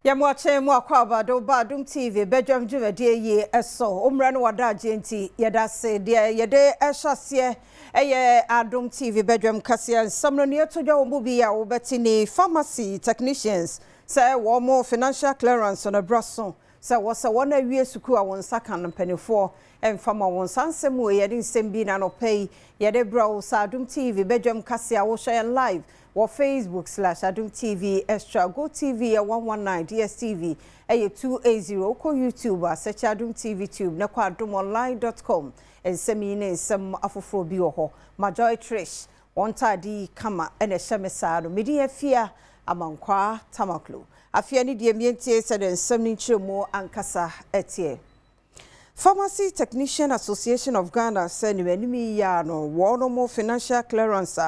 Yamwache mwakwaba do Badum TV Badwam dwumadie ye eso omra no wada agenti yedase de yede ehwase eye Adom TV Badwam kase samno ne etodwa wo bi ya wo betini pharmacy technicians say wo mo financial clearance on a Bristol say wo say wona wie suku a won saka no mpanifo emfama won sansem we yede nsem bi na no pay yede bro sa Adom TV Badwam kase a wo share live or Facebook/Adom TV Extra Go TV 119 DSTV 280 ko YouTube search Adom TV Tube na kwa adomonline.com ensemine sem afofo bi ho Majoy Trish wontadi kama ene hyemesa no medi afia amankwa tamaklo afia ni de mientie se de nsem ni nchiremo ankasa etie Pharmacy Technician Association of Ghana said ni ya no wono mo financial clearance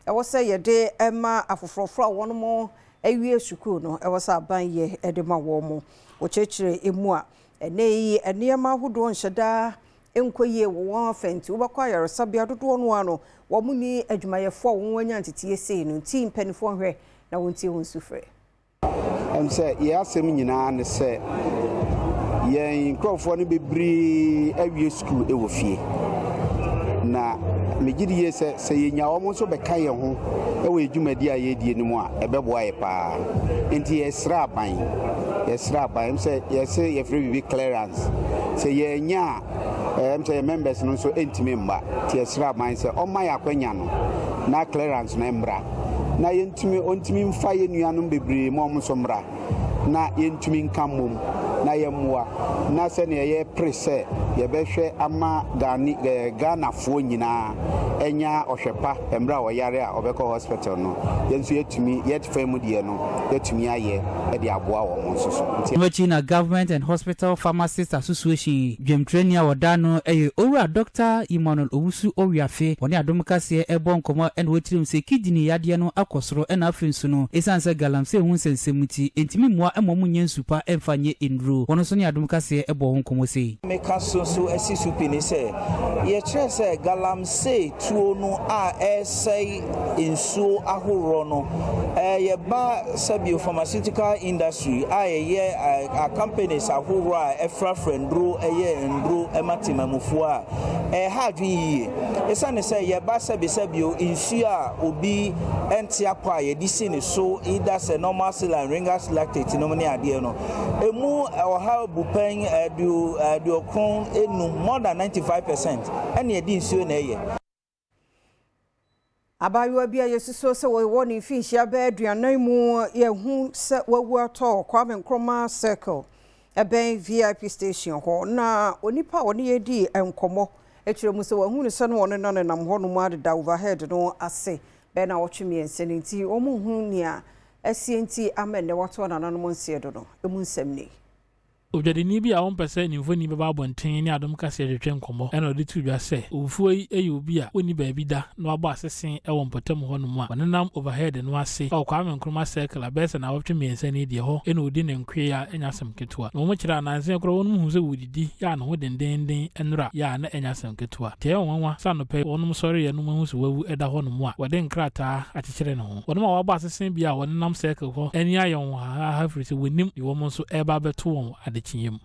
I was say yede ema afofrofro won mo awie suku no I was aban ye edema wo mo wo chechire emu a ene yi enema hodo nheda enkoye wo fenti wo bakwa yaresabia dodo no ano wo muni adwumayefo wo wanya ntete sei no ti mpanifo hwe na wontie won sufre say ye asem nyina ne say ye nkrofo no bebri awie suku e wo fie na megidi ye se yenya wo so beka ye ho e we dwumadi a ye die ni mu a ebeboa ye pa enti yesra aban se ye free be clearance se yenya say members no so entime mba ti yesra aban se o ma yakwanya no na clearance na mbra na yentumi ontimi mfa ye nuanom bebre mo so mbra na yentumi nkamom na yemwa na se ne ye prese ye behwe ama Ghana fo nyina enya ohwepa emra wo yare a obekọ hospital no yenso yetumi yetfam die no yetumi aye e de aboa wo monso so na Government and Hospital Pharmacists Association dwemtrenia wodano eye owura Dr. Emmanuel Owusu Owiafe woni Adom kase ebo nkomo en wotirim se kidini yade no akosoro en afensu no esanse galamse hu sensemuti entimi moa emom nyensupa emfanye inru wono so ni Adom kase ebo nkomo sei meka so esi supini se ye chere galamse tuo no a say insuo ahoro no ye ba sabio pharmaceutical industry ye companies ahoro a efra friendro ndro ematimamufo a ha dwen yi esane se ye ba sabio insuo a obi enti akwa ye disini so either say normal saline ringers lactate no ne ade no emu oha bupen duokron enu more than 95% and ye di insuo na ye Abayo bia yesuso se we woni fish ya be aduanan mu ye hu se wawu ato Kwame Nkrumah circle eben VIP station ho na onipa woni ye di enkomo ekire mu se wahu ne se no woni na nam ho no mu adeda overhead no ase be na wotwemi ensenenti omu hu nia asienti amene wato na nanom nsiedo no emu nsemni Ojadini bi a won pese ni mfoni beba abonten ni Adom kase retwe nkomo ena odi tu bia se ofuo yi obi a oni ba bi da na wabo asesen e won potem ho no mu a wonenam overhead no ase o Kwame Nkrumah circle abese na wotwe miensa ni de ho ena odi ne nkwe ya enyasem ketua no mo kira ananse kro won mu se wodidi ya na ho dendenden enra ya na enyasem ketua te wonwa sanope wonum sori ya no mu se wawu eda ho no mu a wode nkrata akekere ne ho wonum a wabo asesen bia wonenam circle ho eni ayon ha free se wonim ni won so eba beto won Chinyem.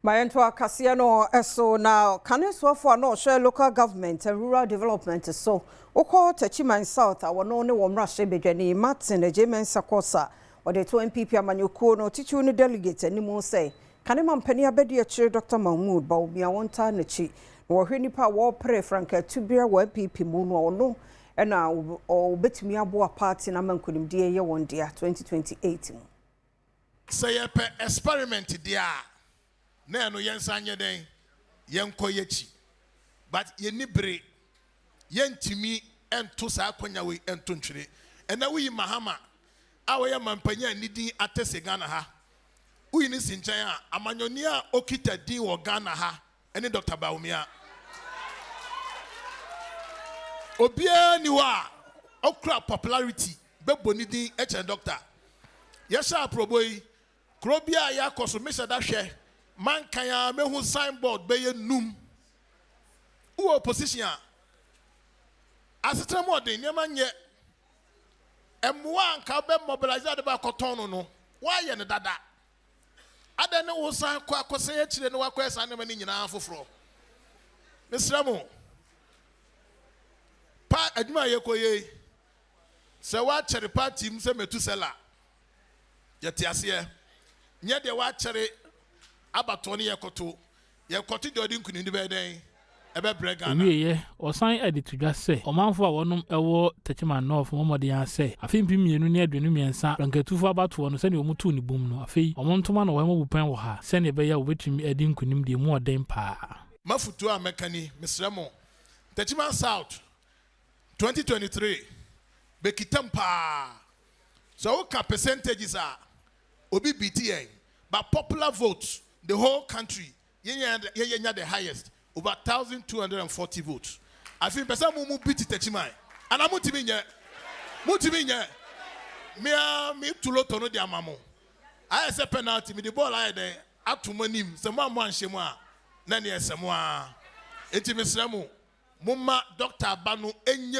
Mayento akasia no eso na kaneso for no share local government and rural development so oko Techiman South awono ne womra shebedwani Martin Ejemen Sakosa or the NPP amanyoko no tichu ne delegate ani mo say kanema mpani abedi akire Dr. Mahmoud ba obi awonta na chi wo hwenipa wo pre franka tubia wo NPP mu no ono ena obetumi abo party na mankunimdie ye won dia 2028 say pe experiment dia na no yensanye den yenkoyechi but yenibre yentimi ento sa akonya we ento ntwere ena wi Mahama awoye mampanya nidin atese Ghana ha uyi ni sinchan a amanyoni a okita din wo Ghana ha ene Dr. Baumia Obia niwa okra popularity beboni din echen doctor yesha proboi krobia ya koso mesha da hwe man kan ya mehu signboard be ye num u opposition asetra mo de nyama nye emwa nka be mobilize de ba koton no wa ye ne dada ada ne wo san kwa akosan ya kire ne wa kwa san ne mani nyina afoforo mesra mo pa adwuma ye koye se wa chere party m se metu sela yete ase nye de wa chere abato ne ye koto de odi nkuni ndi be den ebe brega na ye osan edit dwa se omanfo a wonum ewo techman north momode ya se afim pimienu ne adwenu miensa rankatufo abato no se ne omutu ne bum no afei omontoma no wemo bupan wo ha se ne be ya obetumi edi nkunim de mu oden pa mafutu a mekani misremo techman south 2023 bekitampa so ka percentages are obi BTN but popular votes the whole country yenya the highest over 1,240 votes. I think person mu beat techman and amutimi nye me tulo tono di amamo I say penalty me the ball I dey atumanim se mo anhye mo a na ne esemo a enti mesramo mumma Dr. Banu enye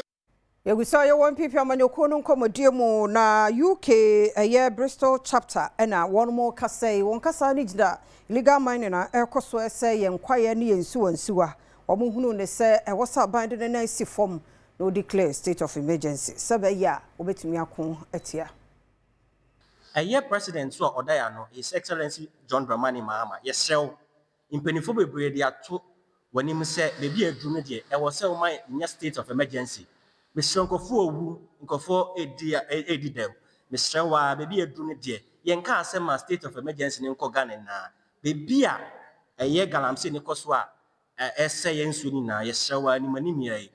Yegusa ye NPP amanyoko no nkomodie mu na UK Bristol chapter na one more kase won kasa ni gida illegal mining na ekoso ese ye nkwaye ne yensuwansuwa omuhunu ne se wosa band ne na si form no declare state of emergency sabaya obetumi akon atia president so odaya no his excellency John Dramani Mahama yesrew impenifo bebre de ato wanim se bebi adu ne de e wo se o man nya state of emergency Mr. Nkofo edi dem. Mr. Wa baby edu ne de. Yenka asema state of emergency ne nko Ghana na. Baby a eye galamse ne koso a ese yensu ni na yesrewa ni manimi ai.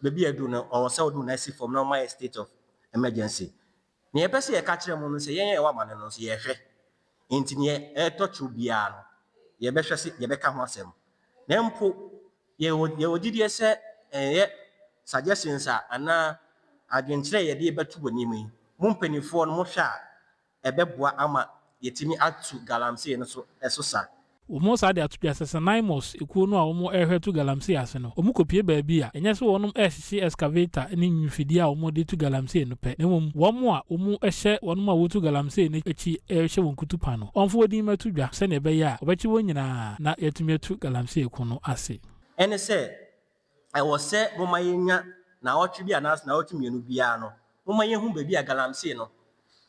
Baby edu no o se odu na si from normal state of emergency. Ne yepese ye ka kire mu no se yen ye wa mane no so ye hwe. Enti ne e touch bia no. Ye be hwe se ye be ka ho asem. Na mpo ye odidi ese suggestions ana adwenkyerɛ yɛde yɛbɛto bɔnimi mu mpanifo no mo hwɛ a ɛbɛboa ama yɛtimi atu galamsey no so ɛsosa omo sa de atupia sesa 9 months ekuo no a omo ehwe to galamsey ase no omo kopie baabi a enye so wonum ehye excavator ne nwifidi a omo de to galamsey no pe na mom womo a omo ehye wonum a wotu galamsey ne echi ehye won kutupa no onfo odin matu dwa se na ebe ya obechi won nyina na yetumi atu galamsey eko no ase ene se I was said, Momayenya, now what should be announced now to me, Nubiano. Momayen baby a galamsey no,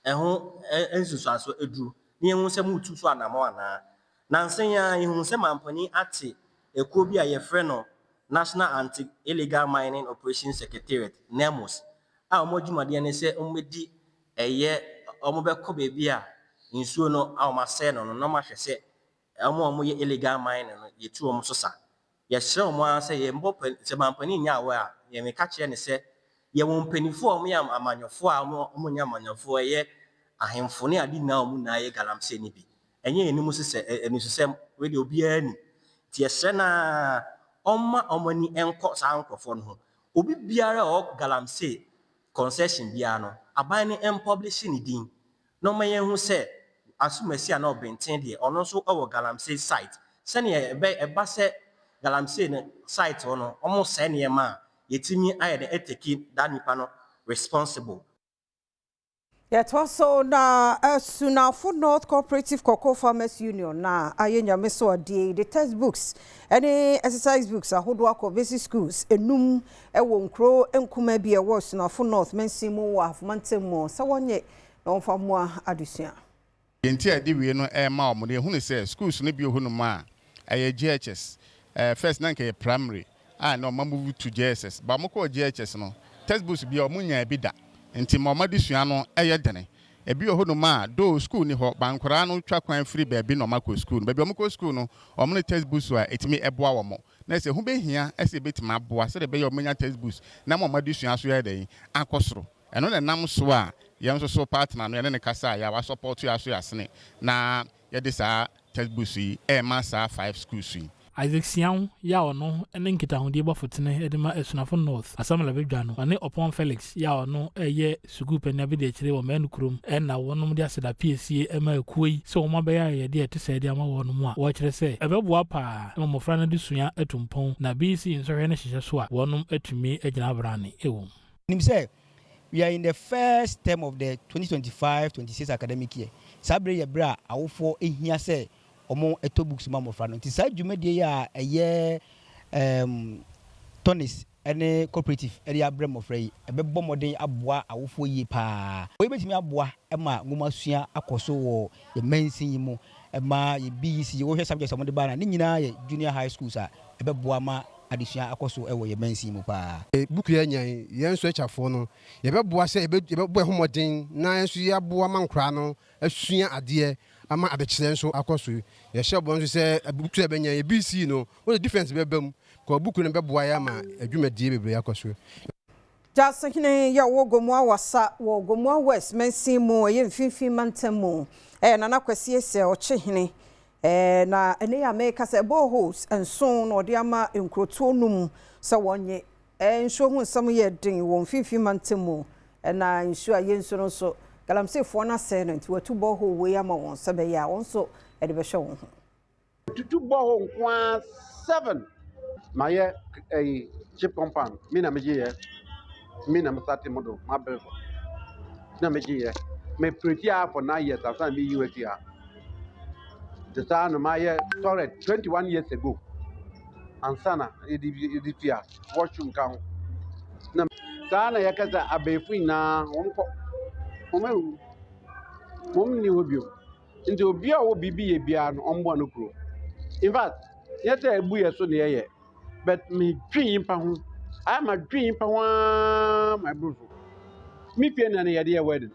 and who ensus so a drew, near who some mutu so anamona. Nansenya, in whom some company at a cobia ye freno, National Anti Illegal Mining Operations Secretariat, Nemos. Our Mojuma Diane say, Omedi a year, Omobeco babia, in Suno, our Marceno, no much say, Elmo illegal mining, ye two omososa. Yes, so one say, Mbopen, Semampani, Yawa, ye may catch any say, ye won't penny for me, a man of 4 ammonia man of 4 year, a hemphony, I did now, Munaye Galamsey nibi. And ye, no Moses, and Mrs. Sam, radio be any. Tiasena, Oma, Omani, and Cots uncle for home. Obi Biara or Galamsey, concession Biano, a binding and publishing din. No man who said, as soon as you are not being tended, or also our Galamsey site, sending a basset. Galamsey site ono almost any ma yetimi aye de eteki that nipa no responsible. Yet also na Sunafo North Cooperative Cocoa Farmers Union na ayenya meso ade the textbooks any exercise books ahodo akọ basic schools enum ewo nkro enkuma bi ewo Sunafo North mensimu wa afmantemo sa wonye na onfamua adusua. Yenti ade wie no ma omode hu ne say schools ne bi ohunu ma aye GHS first nanke primary no move to JSS ba moko GHS no textbooks bi o munya bi da nti mamadi sua no dene e bi ohunu ma do school ni ho bankora no twa kwan free ba bi no mako school ba bi omoko school no omne textbooks a etimi eboa wo mo na se hu behia ese betima aboa se de be yo munya textbooks na mamadi sua so den akosoro eno na nam so a yem so partner no ne kasa ya wa support you aso yasene na ye de sa textbooks yi ma sa 5 schools yi Isaac Sian ya ono ene nkitahode bofotene edema esunafo north asamla bedwa no ane Opon Felix ya ono eye sugupe na bede kire wo manu krom na wonom de aseda PSA ema ekuyi so wo mabeya ye de etese de ama wonom a wo kire se ebeboa pa mmofra na de sua atumpon na BC nsohwe na hihye so a wonom atumi agina brane ewo nim say we are in the first term of the 2025-26 academic year. Sabre ye bra awofo ehia se omo eto books ma mofra no. Ti sa dwumade ya eye tonis ene cooperative area brem mofra yi ebebbo moden aboa awofo yi pa. We betimi aboa ema ngomasua akoso wo ye mansin yi mu ema ye BEC ye wo hwe subjects amode ba na ni nyina ye junior high schools a ebeboa ma addition akoso ewo ye mansin mu pa. Buku ya nyan yen so echafo no ye beboa se ye beboa homodin na enso ye aboa mankra no asua ade ama abekire nso akoso ye shebo nso se buku ya benya ye BC no what the difference bebam ko buku no beboa ya ma adwumadie bebre akoso Jasekine ya wogomwa wasa wogomwa west mansin mu ye mfimfin mantamu nana kwasi ese ochehene na ene ya make say boreholes enso no de ama enkroto num se wonye enso hu nsam ye den won fifi mantemu na enso aye enso no so galamse fo na se no nti watu borehole we ama won se be ya won so e de be hwe won tutu borehole kwa 7 maye chip compound mina meje ye mina msati modo mabel na meje ye me pretia for 9 years after me USC the son of my toilet 21 years ago and sana edifia washroom count na sana yakaza abefu na wonko mom ni obio nti obi a wo bibi ye bia no ombo no kro in fact yeta ebu ye so ne ye but me dwin pa ho I ma dwin pa ho my bro me fie na ne ye de wedding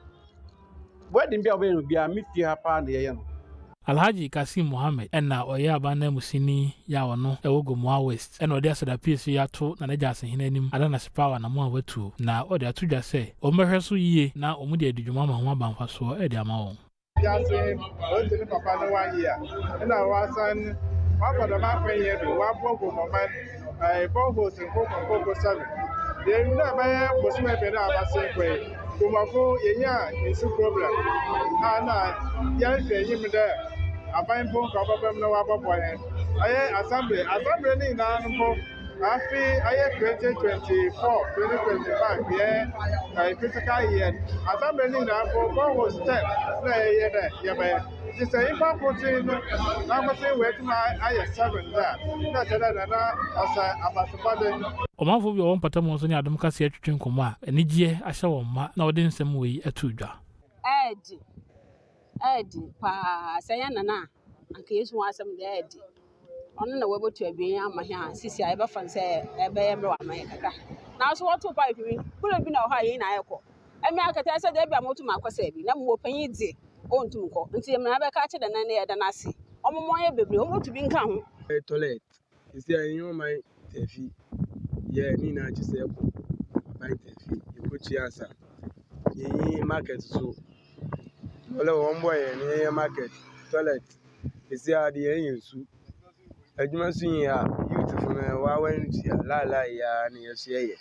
bia obe no bia me fie ha pa ne ye no Alhaji Kasim Mohammed ena oye abana musini ya wono ewogomwa west ena odi asada PSU ya to na naja asehenanim adana sepawa na mo awatu na odi atudwa se omehwe so yie na omudi adudwuma ma ho abanfa so edi ama won Jasin otini papa no 1 year ena wasan wakoda ma fa ye do wa bogo moment bogo sin ko 7 de na ba bosme be na abase kwe kumafo yenya isi problem ana ya fe yim de aban pon ka babam na wa babo he aye assembly ni na npo afi aye 2024-2025 ye physical year assembly ni na for was step na ye de ye ba just say if I put in na ma say we ma aye 7 there na tada na asa abasopade Omanfo bi won patam so ni Adom kase atwetwe nkomo a enigye ahye won ma na odi nsem we atudwa Edi pa saya nana anka yesu asem de edi ono na wabotu abien ama hia sisi a ebe fan se ebe yemre wa man kaka na so wotu pipe wi kula bi na ho ayi na ayeko emi akata se de bia motu makwasa bi na mo panyi di ontum ko nti yem na be ka che de na ye da na ase omomo ye bebre omotu bi nka ho toilet isi ayin man tefi ye ni na chise ko ban tefi ikuchi asa yi market so ole won boy ni market toilet isi adi yin su adwuma sun ya youth na wa wan tia la ya ni yesiye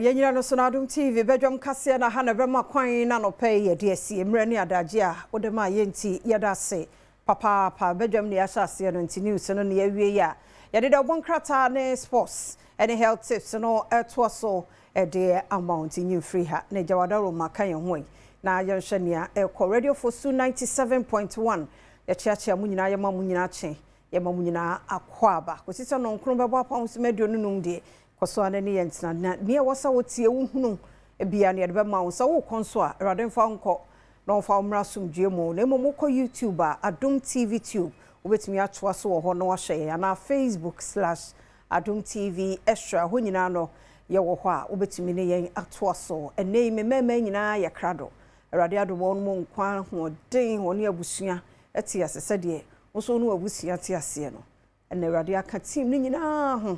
yenyira no so na Adom TV Badwam kase na ha na brema kwan na no pay ye de asie mre ne adaje a odema yenti yedase papa Badwam ne asase no nti news no ne yawie ya yede de obonkrata ne sports any health tips no eto so de amount in free ha ne jawadaro maka ye ho na yenhwania radio for su 97.1 ya chiachia munyina ye ma munyina che ye ma munyina akwaba kosisa no nkron bebo apa so medio nunum de koso anani yentina na ne wasa wotie wuhunu bia ne de be ma wo so wo konso a radenfa nko no fa umra sumdue mu na momo ko YouTube a Adom TV tube obetimi atwa so wo ho no ahye ya na Facebook/Adom TV extra ho nyina no ye wo ho a obetimi ne yen atwa so enei memema nyina ye krado Awurade Adom mo nkwa ho den ho ne abusua eti asese de nso no abusua ti ase no ena Awurade aka team ni nyina ho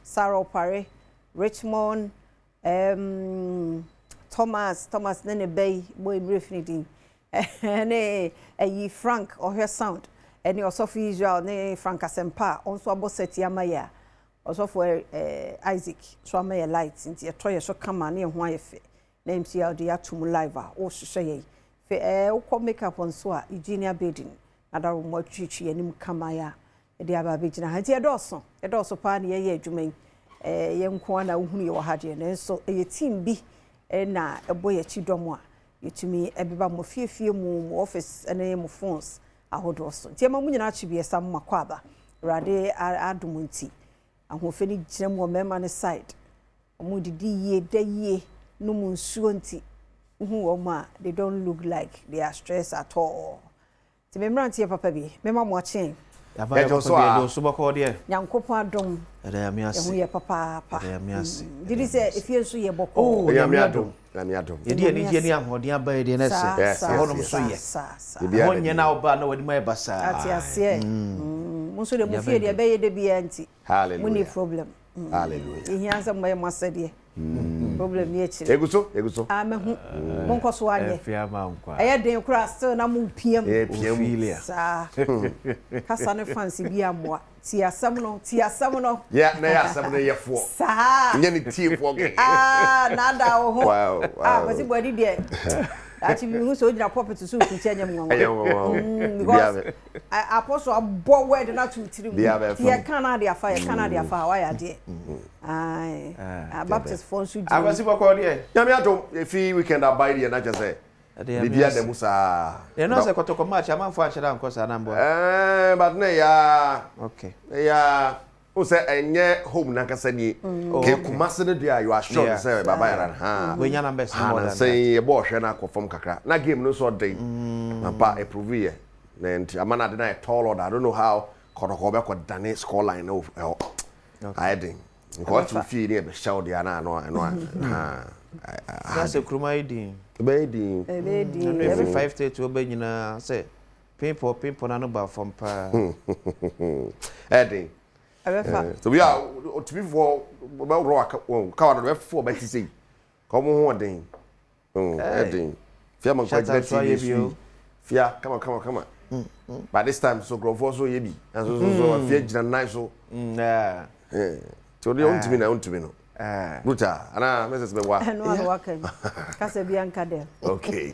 Sarah Pare Richmond Thomas nene bay boy briefly din ne ayi Frank or her sound ene osofo Israel ne Frank Asempa onso aboseti amaya osofo Isaac so amaya light nti etoye so kama ne ho ayefe na MCL de atum live a o hwehwe fe ukọ makeup onso a Eugenia Bedin adaro mo atwitwi anim kama ya de aba begina ha ti edoso pa na ye adwuman yenko na uhunu ye wo ha de ne so ye team bi na eboye chidom a yetumi ebeba mo fiefie mu office ene mo phones ahodo so ti ma munyina achibie sam makwaba rade adumunti ahofe ni gina mo mema ne side omo didi ye daye no mu nsuo nti uhu wo ma they don't look like they are stressed at all ti memrantie papa bi mema mo achen ya ba yo so bako de nyankopon adom ya mi ase ye papa ya mi ase didi se ifie nso ye boko ya mi adom ye de ni ni ahoden aba de na se honom so ye wonye na oba na wadi mai basa ati ase munso de mu fie de be ye de bia nti hallelujah muni problem hallelujah ihianza mo ye masede problem ye chire eguso amehu monko so anye efia ma nkwa eye den kura still na mu piem filia sa kasa ne fancy bi amoa ti asam no ya na ya asam no ye fo sa nye ni tie fo ge na da wo ho wow but body there ati bi hu so jina pop to so ku tianya mu because apostle abo word na to tirim tie Canada afa wa ya de ai baptist for so jina agwasi bako de ya mi atom efi weekend abai de na je say bibia de musa e no se kotoko match amanfo achira nkosa na mbo but na ya okay ya o say enye home na kasa ni ke kumase ne dia you are sure say baba yara ha we nya numbers more than say e bo hwe na akofom kakra na game no so dey na pa approve ye and amana de na tall order I don't know how kotoko be ko dane score line no I didn't because to feel ni be shout dia na no ha that's a kruma idin Baby, every 5:30 to be nyina say people na no ba from pa Eddie abefa so we are to be for about rock ka wa for bet say come ho den Eddie fia man quite that fia come on by this time so grow for so ye bi and so fia gina nice so so they want to me no Ruta, ana message be wa. No, I work. Kase bianca there. Okay.